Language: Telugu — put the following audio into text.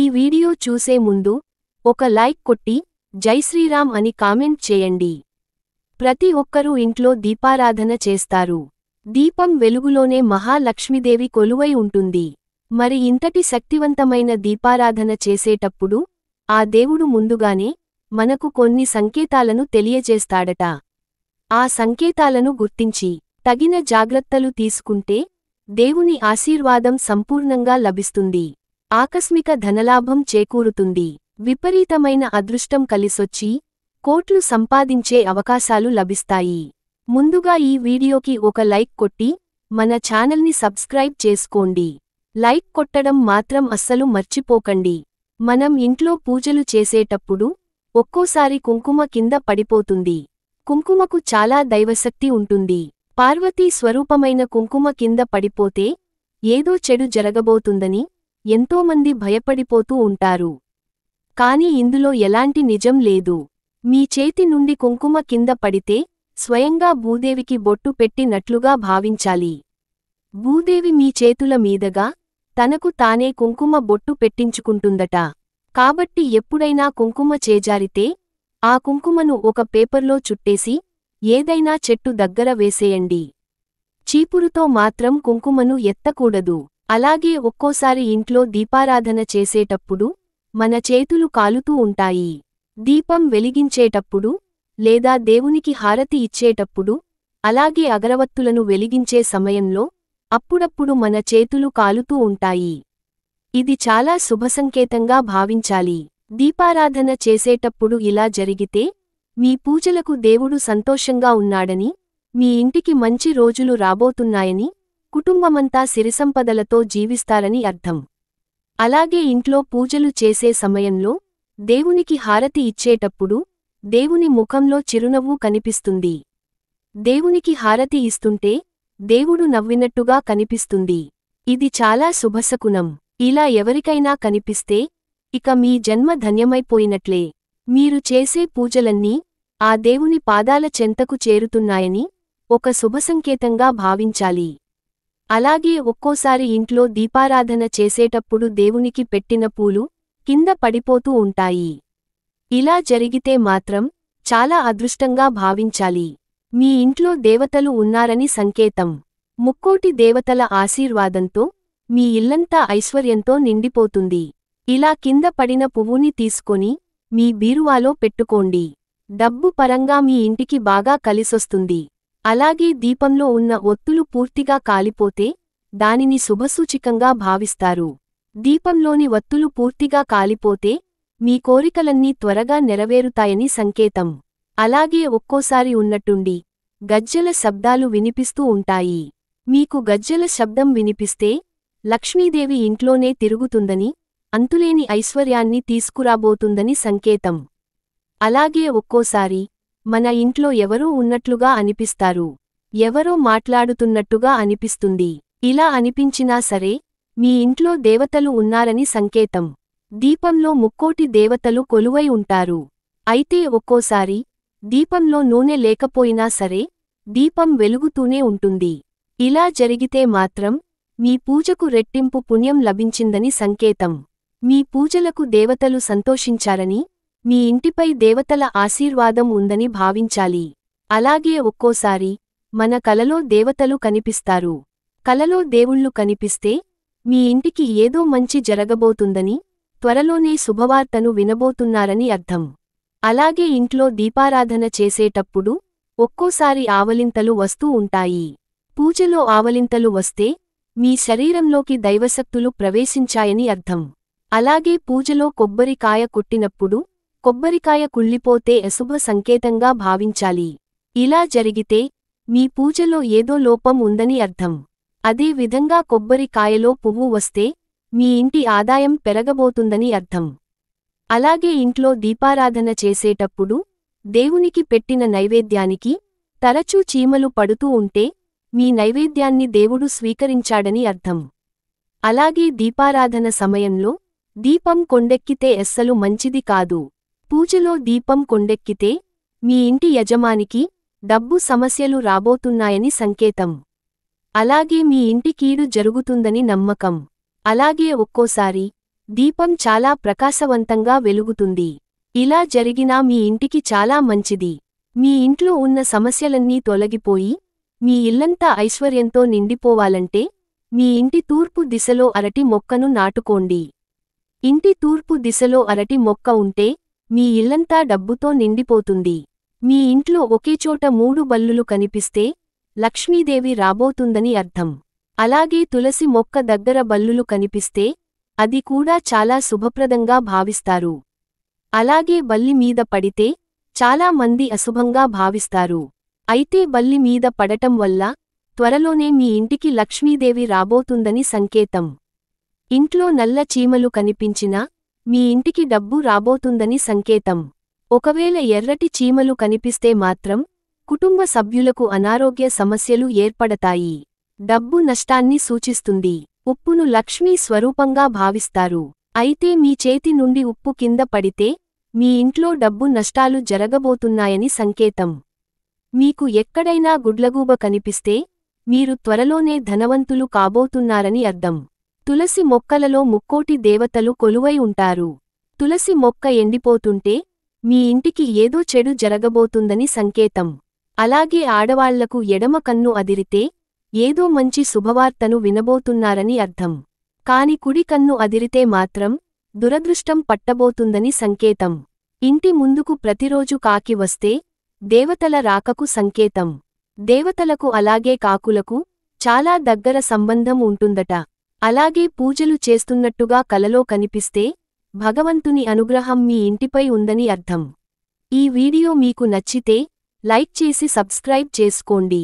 వీడియో చూసే ముందు ఒక లైక్ కొట్టి జై శ్రీరామ్ అని కామెంట్ చేయండి. ప్రతి ఒక్కరూ ఇంట్లో దీపారాధన చేస్తారు. దీపం వెలుగులోనే మహాలక్ష్మీదేవి కొలువై ఉంటుంది. మరి ఇంతటి శక్తివంతమైన దీపారాధన చేసేటప్పుడు ఆ దేవుడు ముందుగానే మనకు కొన్ని సంకేతాలను తెలియజేస్తాడట. ఆ సంకేతాలను గుర్తించి తగిన జాగ్రత్తలు తీసుకుంటే దేవుని ఆశీర్వాదం సంపూర్ణంగా లభిస్తుంది. ఆకస్మిక ధనలాభం చేకూరుతుంది. విపరీతమైన అదృష్టం కలిసొచ్చి కోట్లు సంపాదించే అవకాశాలు లభిస్తాయి. ముందుగా ఈ వీడియోకి ఒక లైక్ కొట్టి మన ఛానల్ని సబ్స్క్రైబ్ చేసుకోండి. లైక్ కొట్టడం మాత్రం అస్సలు మర్చిపోకండి. మనం ఇంట్లో పూజలు చేసేటప్పుడు ఒక్కోసారి కుంకుమ కింద పడిపోతుంది. కుంకుమకు చాలా దైవశక్తి ఉంటుంది. పార్వతీ స్వరూపమైన కుంకుమ కింద పడిపోతే ఏదో చెడు జరగబోతుందని ఎంతోమంది భయపడిపోతూ ఉంటారు. కాని ఇందులో ఎలాంటి నిజం లేదు. మీ చేతి నుండి కుంకుమ కింద పడితే స్వయంగా భూదేవికి బొట్టు పెట్టినట్లుగా భావించాలి. భూదేవి మీ చేతుల మీదగా తనకు తానే కుంకుమ బొట్టు పెట్టించుకుంటుందట. కాబట్టి ఎప్పుడైనా కుంకుమ చేజారితే ఆ కుంకుమను ఒక పేపర్లో చుట్టేసి ఏదైనా చెట్టు దగ్గర వేసేయండి. చీపురుతో మాత్రం కుంకుమను ఎత్తకూడదు. అలాగే ఒక్కోసారి ఇంట్లో దీపారాధన చేసేటప్పుడు మన చేతులు కాలుతూ ఉంటాయి. దీపం వెలిగించేటప్పుడు లేదా దేవునికి హారతి ఇచ్చేటప్పుడు అలాగే అగరవత్తులను వెలిగించే సమయంలో అప్పుడప్పుడు మన చేతులు కాలుతూ ఉంటాయి. ఇది చాలా శుభసంకేతంగా భావించాలి. దీపారాధన చేసేటప్పుడు ఇలా జరిగితే మీ పూజలకు దేవుడు సంతోషంగా ఉన్నాడని, మీ ఇంటికి మంచి రోజులు రాబోతున్నాయని, కుటుంబమంతా సిరిసంపదలతో జీవిస్తారని అర్థం. అలాగే ఇంట్లో పూజలు చేసే సమయంలో దేవునికి హారతి ఇచ్చేటప్పుడు దేవుని ముఖంలో చిరునవ్వు కనిపిస్తుంది. దేవునికి హారతి ఇస్తుంటే దేవుడు నవ్వినట్టుగా కనిపిస్తుంది. ఇది చాలా శుభశకునం. ఇలా ఎవరికైనా కనిపిస్తే ఇక మీ జన్మ ధన్యమైపోయినట్లే. మీరు చేసే పూజలన్నీ ఆ దేవుని పాదాల చెంతకు చేరుతున్నాయని ఒక శుభసంకేతంగా భావించాలి. అలాగే ఒక్కోసారి ఇంట్లో దీపారాధన చేసేటప్పుడు దేవునికి పెట్టిన పూలు కింద పడిపోతూ ఉంటాయి. ఇలా జరిగితే మాత్రం చాలా అదృష్టంగా భావించాలి. మీ ఇంట్లో దేవతలు ఉన్నారని సంకేతం. ముక్కోటి దేవతల ఆశీర్వాదంతో మీ ఇల్లంతా ఐశ్వర్యంతో నిండిపోతుంది. ఇలా కింద పడిన పువ్వుని తీసుకొని మీ బీరువాలో పెట్టుకోండి. డబ్బు పరంగా మీ ఇంటికి బాగా కలిసొస్తుంది. అలాగే దీపంలో ఉన్న ఒత్తులు పూర్తిగా కాలిపోతే దానిని శుభసూచికంగా భావిస్తారు. దీపంలోని వత్తులు పూర్తిగా కాలిపోతే మీ కోరికలన్నీ త్వరగా నెరవేరుతాయని సంకేతం. అలాగే ఒక్కోసారి ఉన్నట్టుండి గజ్జెల శబ్దాలు వినిపిస్తూ ఉంటాయి. మీకు గజ్జెల శబ్దం వినిపిస్తే లక్ష్మీదేవి ఇంట్లోనే తిరుగుతుందని, అంతులేని ఐశ్వర్యాన్ని తీసుకురాబోతుందని సంకేతం. అలాగే ఒక్కోసారి మన ఇంట్లో ఎవరో ఉన్నట్లుగా అనిపిస్తారు. ఎవరో మాట్లాడుతున్నట్టుగా అనిపిస్తుంది. ఇలా అనిపించినా సరే మీ ఇంట్లో దేవతలు ఉన్నారని సంకేతం. దీపంలో ముక్కోటి దేవతలు కొలువై ఉంటారు. అయితే ఒక్కోసారి దీపంలో నూనె లేకపోయినా సరే దీపం వెలుగుతూనే ఉంటుంది. ఇలా జరిగితే మాత్రం మీ పూజకు రెట్టింపు పుణ్యం లభించిందని సంకేతం. మీ పూజలకు దేవతలు సంతోషించారని, మీ ఇంటిపై దేవతల ఆశీర్వాదం ఉందని భావించాలి. అలాగే ఒక్కోసారి మన కలలో దేవతలు కనిపిస్తారు. కలలో దేవుళ్ళు కనిపిస్తే మీ ఇంటికి ఏదో మంచి జరగబోతుందని, త్వరలోనే శుభవార్తను వినబోతున్నారని అర్థం. అలాగే ఇంట్లో దీపారాధన చేసేటప్పుడు ఒక్కోసారి ఆవలింతలు వస్తూ ఉంటాయి. పూజలో ఆవలింతలు వస్తే మీ శరీరంలోకి దైవశక్తులు ప్రవేశించాయని అర్థం. అలాగే పూజలో కొబ్బరికాయ కొట్టినప్పుడు కొబ్బరికాయ కుళ్ళిపోతే అశుభ సంకేతంగా భావించాలి. ఇలా జరిగితే మీ పూజలో ఏదో లోపం ఉందని అర్థం. అదే విధంగా కొబ్బరికాయలో పువ్వు వస్తే మీ ఇంటి ఆదాయం పెరగబోతుందని అర్థం. అలాగే ఇంట్లో దీపారాధన చేసేటప్పుడు దేవునికి పెట్టిన నైవేద్యానికి తరచూ చీమలు పడుతూ ఉంటే మీ నైవేద్యాన్ని దేవుడు స్వీకరించాడని అర్థం. అలాగే దీపారాధన సమయంలో దీపం కొండెక్కితే అస్సలు మంచిది కాదు. పూజలో దీపం కొండెక్కితే మీ ఇంటి యజమానికి డబ్బు సమస్యలు రాబోతున్నాయని సంకేతం. అలాగే మీ ఇంటి కీడు జరుగుతుందని నమ్మకం. అలాగే ఒక్కోసారి దీపం చాలా ప్రకాశవంతంగా వెలుగుతుంది. ఇలా జరిగినా మీ ఇంటికి చాలా మంచిది. మీ ఇంట్లో ఉన్న సమస్యలన్నీ తొలగిపోయి మీ ఇల్లంతా ఐశ్వర్యంతో నిండిపోవాలంటే మీ ఇంటి తూర్పు దిశలో అరటి మొక్కను నాటుకోండి. ఇంటి తూర్పు దిశలో అరటి మొక్క ఉంటే మీ ఇల్లంతా డబ్బుతో నిండిపోతుంది. మీ ఇంట్లో ఒకేచోట 3 బల్లులు కనిపిస్తే లక్ష్మీదేవి రాబోతుందని అర్థం. అలాగే తులసి మొక్క దగ్గర బల్లులు కనిపిస్తే అది కూడా చాలా శుభప్రదంగా భావిస్తారు. అలాగే బల్లి మీద పడితే చాలా మంది అశుభంగా భావిస్తారు. అయితే బల్లి మీద పడటం వల్ల త్వరలోనే మీ ఇంటికి లక్ష్మీదేవి రాబోతుందని సంకేతం. ఇంట్లో నల్ల చీమలు కనిపించినా మీ ఇంటికి డబ్బు రాబోతుందని సంకేతం. ఒకవేళ ఎర్రటి చీమలు కనిపిస్తే మాత్రం కుటుంబ సభ్యులకు అనారోగ్య సమస్యలు ఏర్పడతాయి. డబ్బు నష్టాన్ని సూచిస్తుంది. ఉప్పును లక్ష్మీ స్వరూపంగా భావిస్తారు. అయితే మీ చేతి నుండి ఉప్పు కింద పడితే మీ ఇంట్లో డబ్బు నష్టాలు జరగబోతున్నాయని సంకేతం. మీకు ఎక్కడైనా గుడ్లగూబ కనిపిస్తే మీరు త్వరలోనే ధనవంతులు కాబోతున్నారని అర్థం. తులసి మొక్కలలో ముక్కోటి దేవతలు కొలువై ఉంటారు. తులసి మొక్క ఎండిపోతుంటే మీ ఇంటికి ఏదో చెడు జరగబోతుందని సంకేతం. అలాగే ఆడవాళ్లకు ఎడమ కన్ను అదిరితే ఏదో మంచి శుభవార్తను వినబోతున్నారని అర్థం. కాని కుడి కన్ను అదిరితే మాత్రం దురదృష్టం పట్టబోతుందని సంకేతం. ఇంటి ముందుకు ప్రతిరోజు కాకి వస్తే దేవతల రాకకు సంకేతం. దేవతలకు అలాగే కాకులకు చాలా దగ్గర సంబంధం ఉంటుందట. అలాగే పూజలు చేస్తున్నట్టుగా కలలో కనిపిస్తే భగవంతుని అనుగ్రహం మీ ఇంటిపై ఉందని అర్థం. ఈ వీడియో మీకు నచ్చితే లైక్ చేసి సబ్స్క్రైబ్ చేసుకోండి.